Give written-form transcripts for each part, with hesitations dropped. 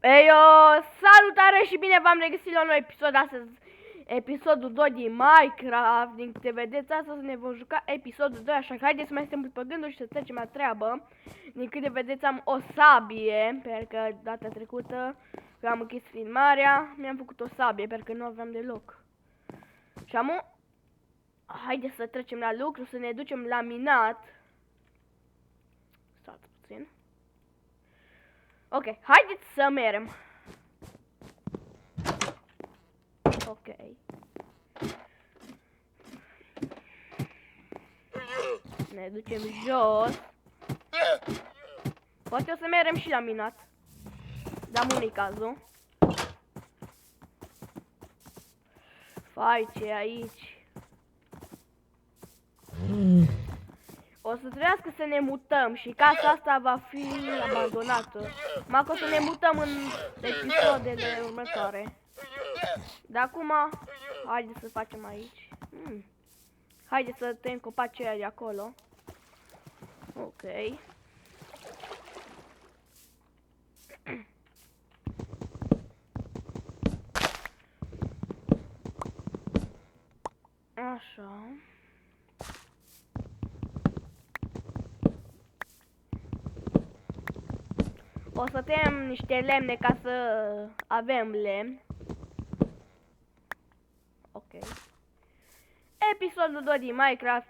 Ei, salutare și bine v-am regăsit la un nou episod astăzi. Episodul 2 din Minecraft. Din câte vedeți, astăzi ne vom juca episodul 2, așa că haideți să mai stăm pe gânduri și să trecem la treabă. Din câte vedeți, am o sabie, pentru că data trecută, când am închis filmarea, mi-am făcut o sabie, pentru că nu aveam deloc. Și haideți să trecem la lucru, să ne ducem la minat. Stați puțin. Ok, haideți să mergem. Ok. Ne ducem jos. Poate o să mergem și la minat. Dar nu-i cazul. Fai, ce aici? O să trebuiască să ne mutăm și casa asta va fi abandonată. Mai că o să ne mutăm în episoadele următoare. Dar acum, haideți să facem aici. Haideți să tăiem copacii aia de acolo. Ok. Așa. O să tăiem niște lemne ca să avem lemn. Ok. Episodul 2 din Minecraft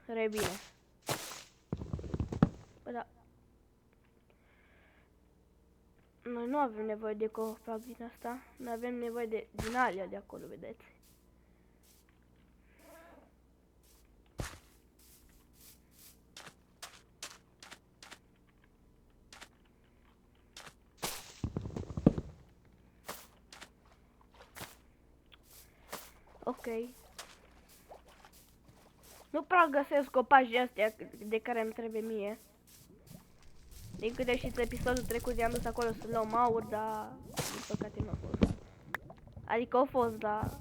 revine. Bă, da. Noi nu avem nevoie de copac din asta. Noi avem nevoie de din alea de acolo, vedeți? Ok. Nu prea găsesc copaci de astea de care îmi trebuie mie. Din câte știți, episodul trecut i-am dus acolo să luăm aur, dar din păcate nu a fost. Adică au fost, dar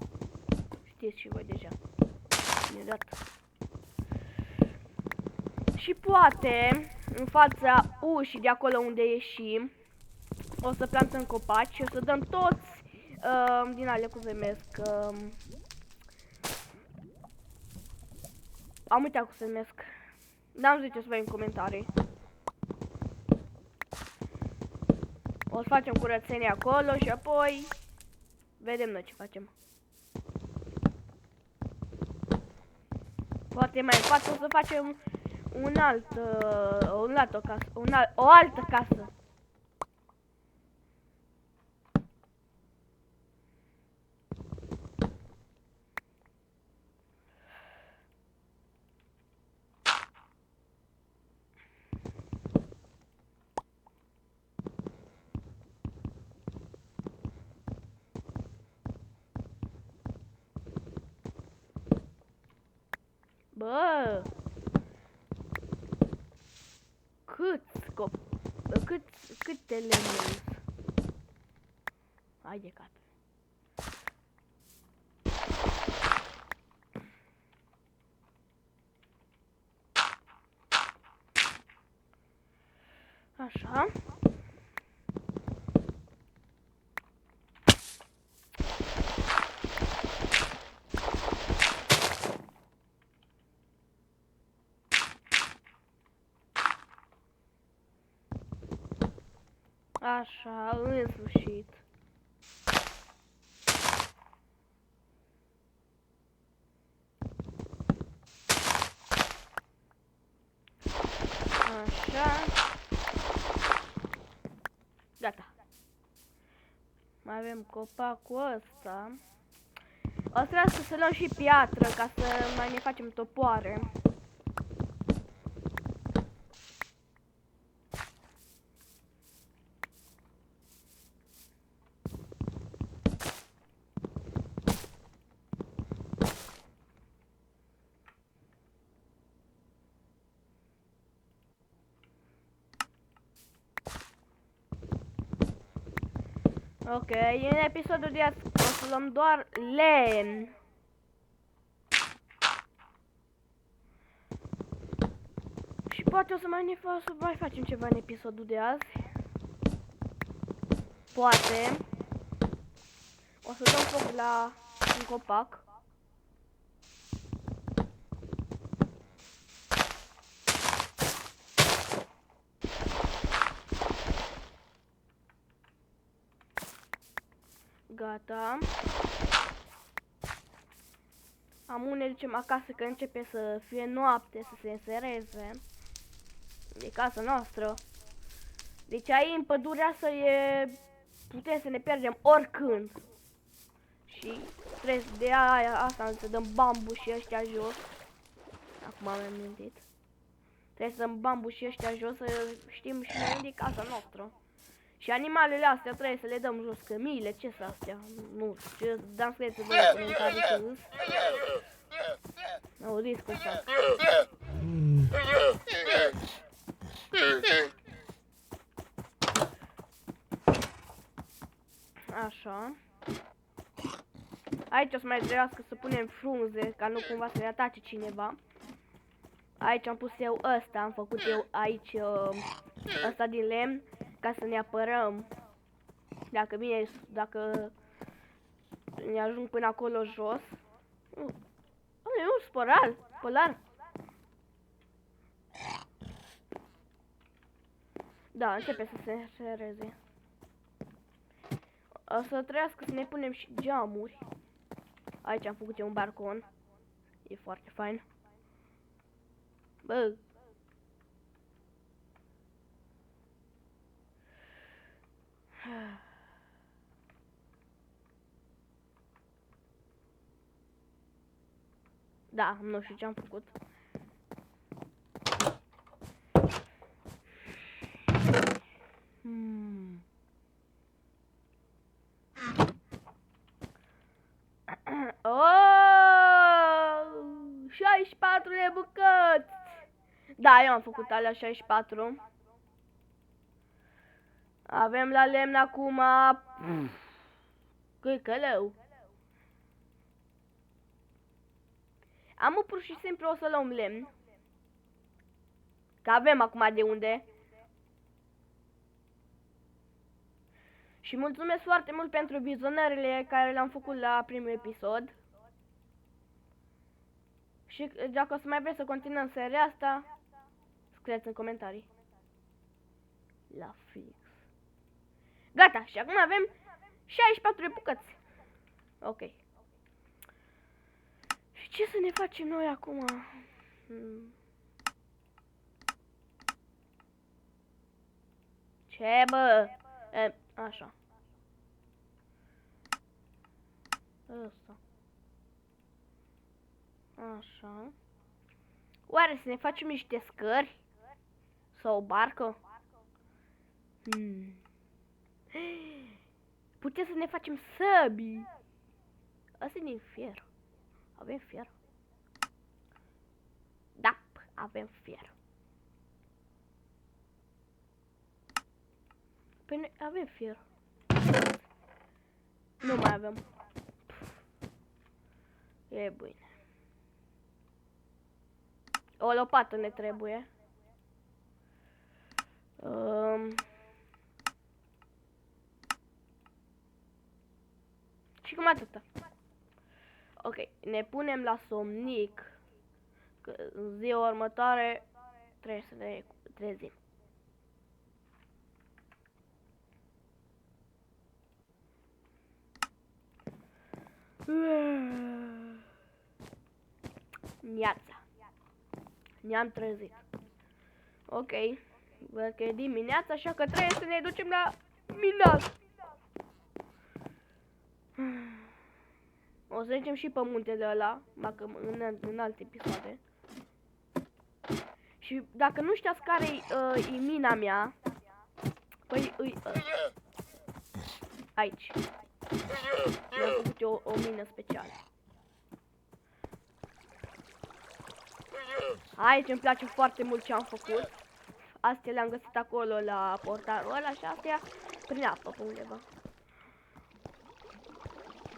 știți și voi deja. Imediat. Și poate, în fața ușii de acolo unde ieșim, o să plantăm copaci și o să dăm toți din alea, cum se numesc, am uitat cum se numesc. N-am ziceți voi în comentarii. O să facem curățenie acolo și apoi vedem noi ce facem. Poate mai în față o să facem o altă casă. Bă! Câte lemne? Hai de cap. Așa. Așa, în sfârșit. Așa. Gata. Mai avem copacul ăsta. O să trebuiască să luăm și piatră ca să mai ne facem topoare. Ok, în episodul de azi o să luăm doar lemn. Și poate o să mai facem ceva în episodul de azi. Poate o să dăm foc la un copac. Gata. Am ne ducem acasă că începe să fie noapte, să se însereze. E casa noastră. Deci aici în pădurea asta putem să ne pierdem oricând. Și trebuie de aia asta să dăm bambu și ăștia jos. Acum am amintit. Trebuie să dăm bambu și ăștia jos să știm și noi unde e casa noastră. Și animalele astea trebuie să le dăm jos, cămiile, ce sunt astea? Nu știu, ce dăm scrieți voi în comentarii ce îs. Auziți cum fac. Așa. Aici o să mai trebuiască să punem frunze, ca nu cumva să ne atace cineva. Aici am pus eu ăsta, am făcut eu aici ăsta din lemn, ca să ne apărăm. Dacă vine, dacă ne ajung până acolo jos. E un sporal, polar. Da, începe să se sereze. O să trebuiască să ne punem și geamuri. Aici am făcut eu un balcon. E foarte fain. Bă. Da, nu știu ce am făcut. Oh! 64 de bucăți! Da, eu am făcut alea 64. Avem la lemn acum... Călău. Am pur și simplu o să luăm lemn. Că avem acum de unde. Și mulțumesc foarte mult pentru vizionările care le-am făcut la primul episod. Și dacă o să mai vreți să continuăm seria asta, scrieți în comentarii. La fix. Gata, și acum avem 64 de bucăți. Ok. Și ce să ne facem noi acum? Ce bă? Așa. Ăsta. Așa. Oare să ne facem niște scări? Sau o barcă? Putem să ne facem săbii. Asta e din fier. Avem fier? Da, avem fier. Păi noi avem fier. Nu mai avem. E bine. O lopată ne trebuie. Și cam atâta. Ok, ne punem la somnic. Că în ziua următoare trebuie să ne trezim. Neața. Ne-am trezit. Ok. Văd că e dimineața, așa că trebuie să ne ducem la minat. O să mergem și pe muntele ăla, dacă în alte episoade. Și dacă nu știați care e mina mea, păi aici. Mi-am făcut eu o mină specială. Aici îmi place foarte mult ce am făcut. Astea le-am găsit acolo la portarul ăla și astea prin apă pe undeva.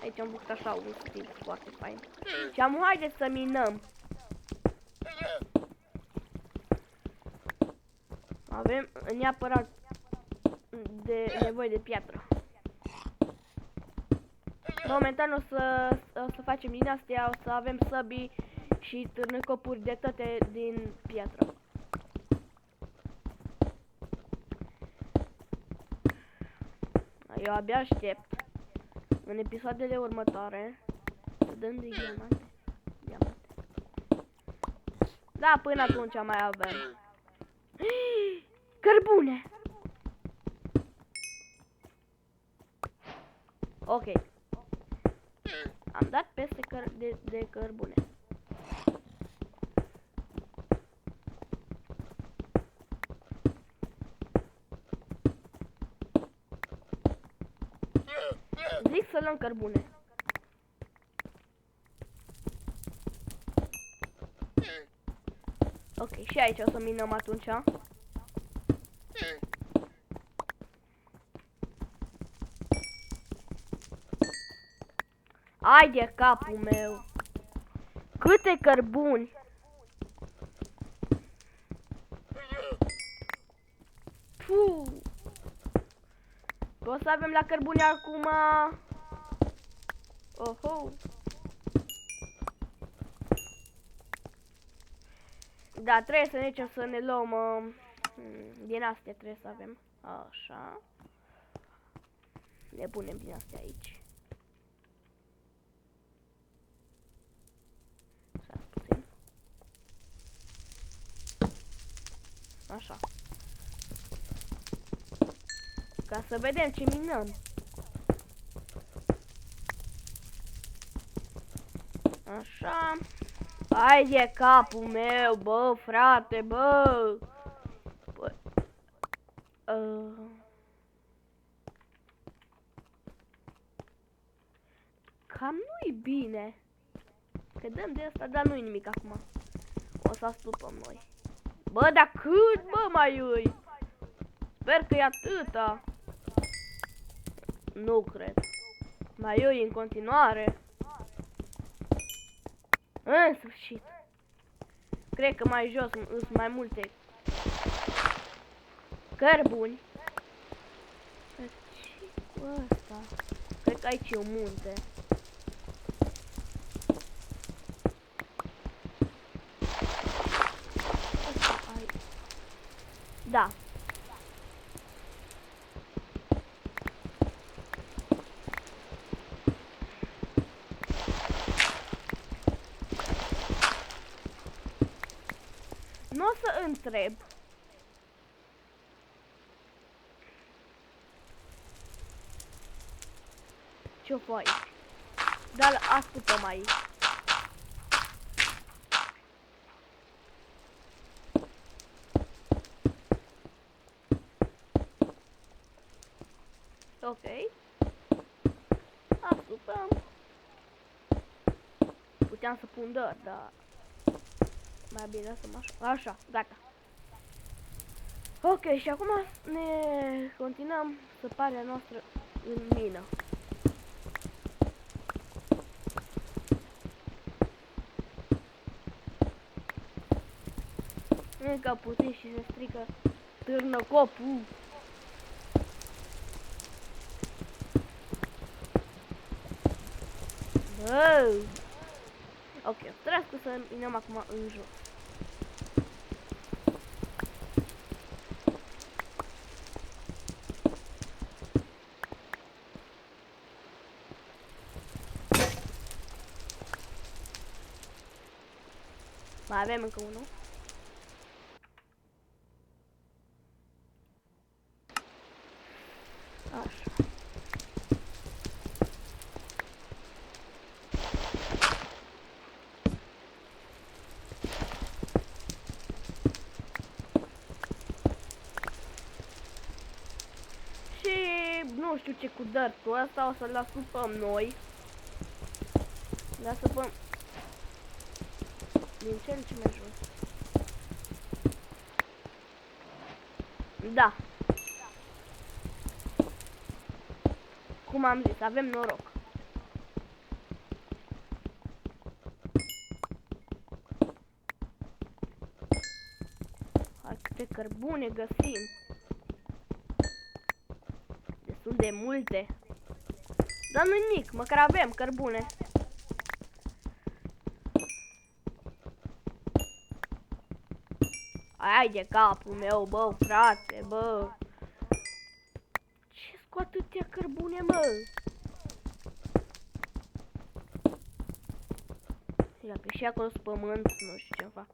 Aici am făcut așa un stil foarte fain. Și am haideți să minăm. Avem neapărat nevoie de piatră. Momentan o să facem din astea, o să avem săbii și târnăcopuri de toate din piatră. Eu abia aștept în episoadele următoare să dăm de diamante. Da, până atunci mai avem cărbune. Ok. Am dat peste de cărbune. Zic să luăm cărbune. Ok, și aici o să minăm atunci. Ai de capul meu. Câte cărbuni. Puh. O să avem la cărbune acum. Oho. Da, trebuie să necem să ne luăm din astea trebuie să avem. Așa. Ne punem din astea aici. Puțin. Așa. Ca să vedem ce minăm. Așa. Hai de capul meu, bă, frate, bă. Cam nu-i bine. Că dăm de asta, dar nu-i nimic acum. O să astupăm noi. Bă, dar cât, bă, mai îi? Sper că e atâta. Nu cred. Mai îi în continuare. În sfârșit. Cred că mai jos sunt mai multe cărbuni. Ce ăsta? Cred că aici e un munte. Da. Nu o să întreb. Ce-o fă aici? Dar astupăm aici. Ok. Astupăm. Puteam să pun dăr, dar mai bine să mă așa, gata. Ok, și acum ne continuăm săparea noastră în mină. Încă puțin și se strică târnăcopul. Bă! Ok, trebuie să minăm acum în jos. Mai avem încă unul. Așa. Și nu știu ce cu dărtul ăsta, o să-l asupăm noi. Le asupăm din cel ce mai jos. Da. Cum am zis, avem noroc. Hai, câte cărbune găsim. Destul de multe. Dar nu nimic, măcar avem cărbune. Hai de capul meu, bă, frate, bă. Ce cu atâtea cărbune, mă? Ia că și acolo sunt pământ, nu știu ce fac.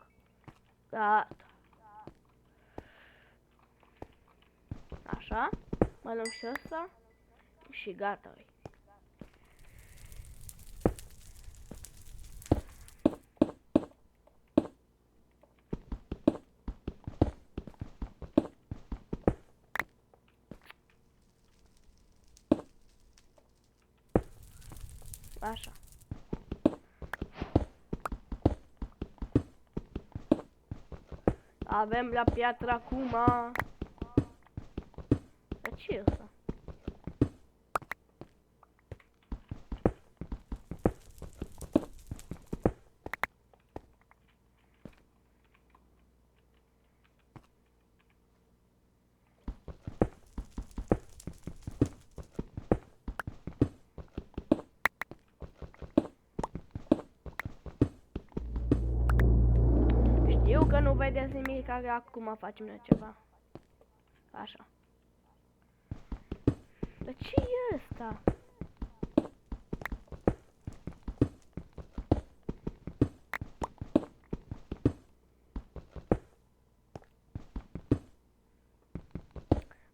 Gata. Așa. Mai luăm și ăsta. Și gata. Așa. Avem la piatră acum. Dar ce e ăsta? Știu că nu vedeți nimic, că acum facem noi ceva. Așa. Dar ce e ăsta?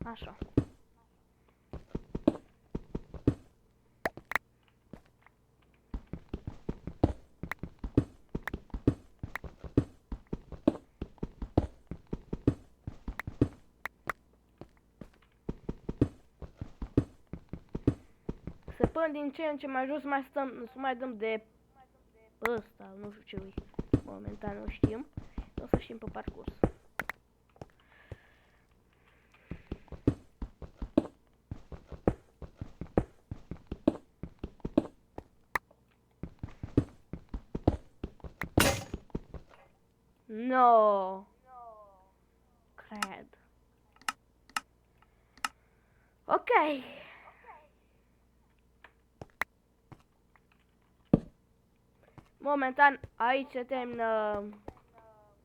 Așa. Să până din ce în ce mai jos mai stăm, să mai dăm de ăsta, nu știu ce ui. Momentan nu știm. O să știm pe parcurs. No. Cred. Ok. Momentan aici se termină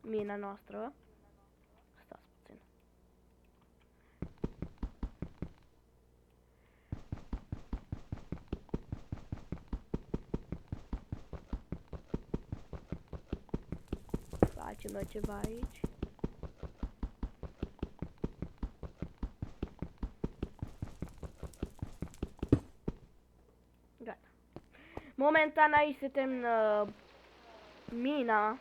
mina noastră. Stați puțin. Facem noi ceva aici. Gata. Momentan aici se termină mina.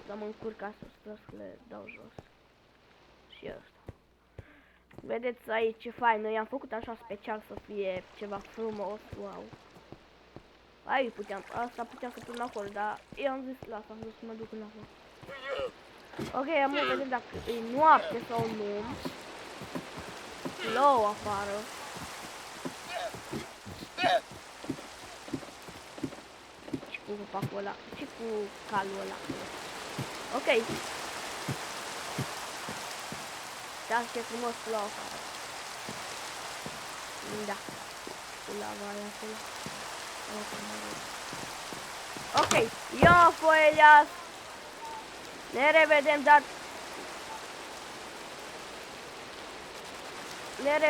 Să mă încurc ca să le dau jos. Și ăsta. Vedeți aici ce fain. Noi am făcut așa special să fie ceva frumos. Wow. Aici puteam, asta puteam să pun acolo, dar eu am zis la asta, să mă duc înapoi. Ok, am vedem dacă e noapte sau nu. Plouă afară. Ce cu copacul ăla? Ce cu calul ăla? Ok. Uitați ce frumos plouă afară. Da. Cu lava aia acolo. Ok, eu fui Elias. Ne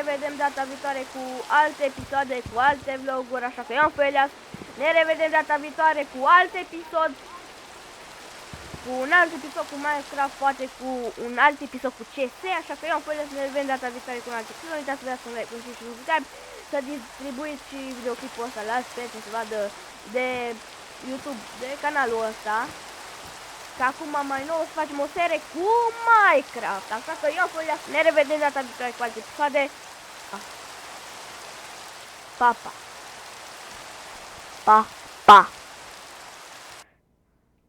revedem data viitoare cu alte episoade, cu alte vloguri, așa că eu am fost Elias. Ne revedem data viitoare cu alt episod. Cu un alt episod cu Minecraft, poate cu un alt episod cu CS, așa că eu am fost Elias. Ne revedem data viitoare cu un alt episod. Nu uitați să dați un like, un share și un subscribe. Să distribuiți și videoclipul ăsta la prieteni să vadă de YouTube, de canalul ăsta. Că acum mai nou o să facem o serie cu Minecraft. Așa că eu voi ne revedem data viitoare cu alte episoade. Pa, pa. Pa, pa.